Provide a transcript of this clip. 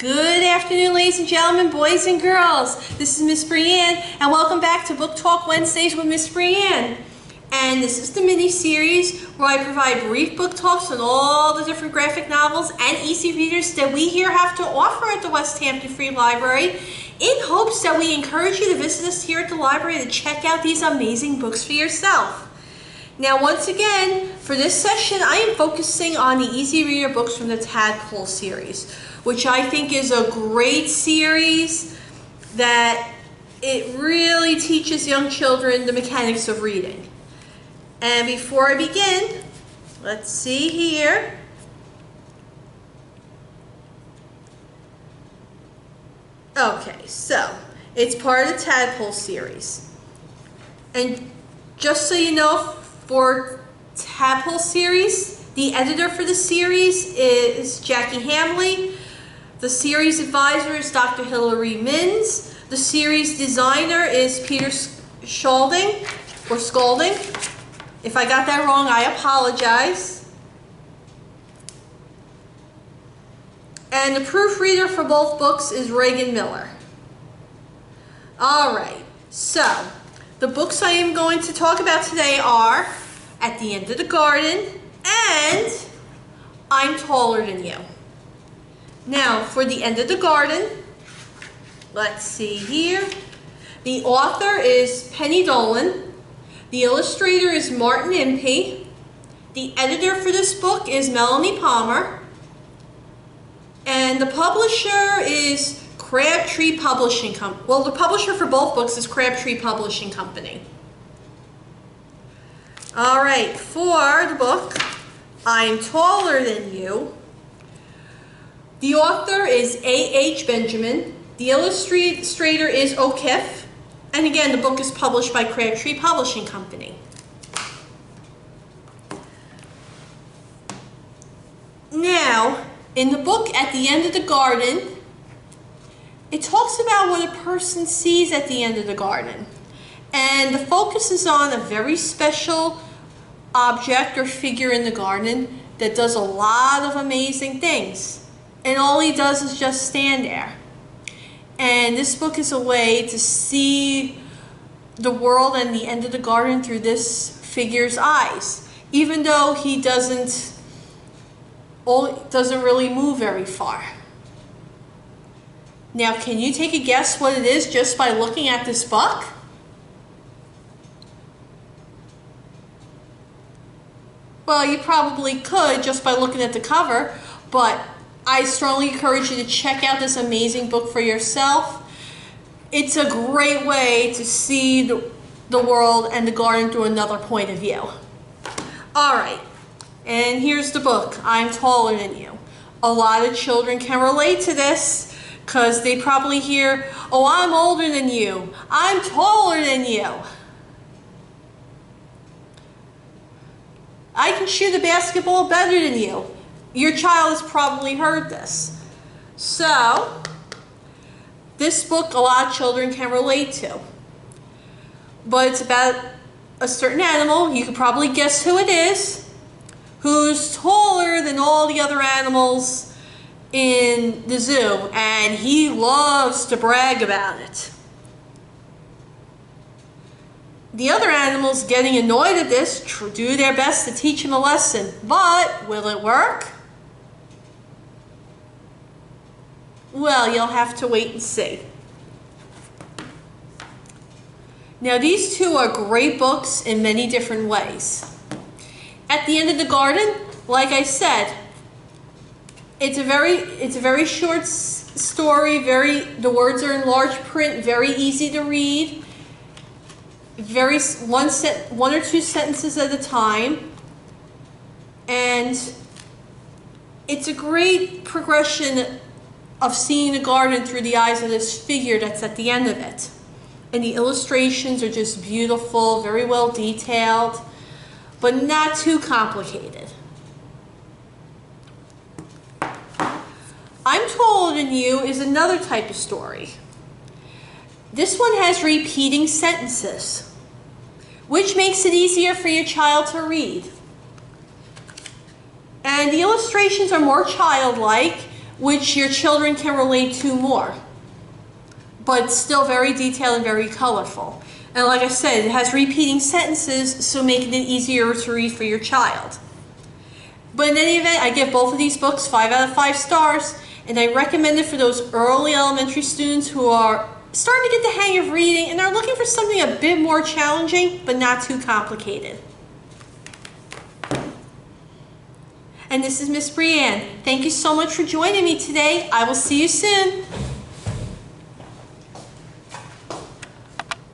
Good afternoon, ladies and gentlemen, boys and girls. This is Miss Brianne, and welcome back to Book Talk Wednesdays with Miss Brianne. And this is the mini-series where I provide brief book talks on all the different graphic novels and easy readers that we here have to offer at the West Hampton Free Library, in hopes that we encourage you to visit us here at the library to check out these amazing books for yourself. Now, once again, for this session, I am focusing on the easy reader books from the Tadpoles series, which I think is a great series that it really teaches young children the mechanics of reading. And before I begin, let's see here. Okay, so it's part of the Tadpole series. And just so you know, for Tadpole series, the editor for the series is Jackie Hamley. The series advisor is Dr. Hilary Mins. The series designer is Peter Scoulding, or Scoulding. If I got that wrong, I apologize. And the proofreader for both books is Reagan Miller. All right, so the books I am going to talk about today are At the End of the Garden and I'm Taller Than You. Now, for The End of the Garden, let's see here. The author is Penny Dolan. The illustrator is Martin Impey. The editor for this book is Melanie Palmer. And the publisher is Crabtree Publishing Company. Well, the publisher for both books is Crabtree Publishing Company. All right, for the book, I'm Taller Than You, the author is A.H. Benjamin. The illustrator is O'Keefe. And again, the book is published by Crabtree Publishing Company. Now, in the book At the End of the Garden, it talks about what a person sees at the end of the garden. And the focus is on a very special object or figure in the garden that does a lot of amazing things. And all he does is just stand there. And this book is a way to see the world and the end of the garden through this figure's eyes, even though he doesn't really move very far. Now, can you take a guess what it is just by looking at this book? Well, you probably could just by looking at the cover, but I strongly encourage you to check out this amazing book for yourself. It's a great way to see the world and the garden through another point of view. All right, and here's the book, I'm Taller Than You. A lot of children can relate to this because they probably hear, oh, I'm older than you, I'm taller than you. I can shoot a basketball better than you. Your child has probably heard this. So, this book a lot of children can relate to. But it's about a certain animal, you could probably guess who it is, who's taller than all the other animals in the zoo, and he loves to brag about it. The other animals getting annoyed at this do their best to teach him a lesson, but will it work? Well, you'll have to wait and see. Now, these two are great books in many different ways. At the End of the Garden, like I said, it's a very short story. The words are in large print, very easy to read. One or two sentences at a time, and it's a great progression of seeing the garden through the eyes of this figure that's at the end of it. And the illustrations are just beautiful, very well detailed, but not too complicated. I'm Taller Than You is another type of story. This one has repeating sentences, which makes it easier for your child to read. And the illustrations are more childlike, which your children can relate to more, but still very detailed and very colorful. And like I said, it has repeating sentences, so making it easier to read for your child. But in any event, I give both of these books 5 out of 5 stars, and I recommend it for those early elementary students who are starting to get the hang of reading and are looking for something a bit more challenging, but not too complicated. And this is Miss Brianne. Thank you so much for joining me today. I will see you soon.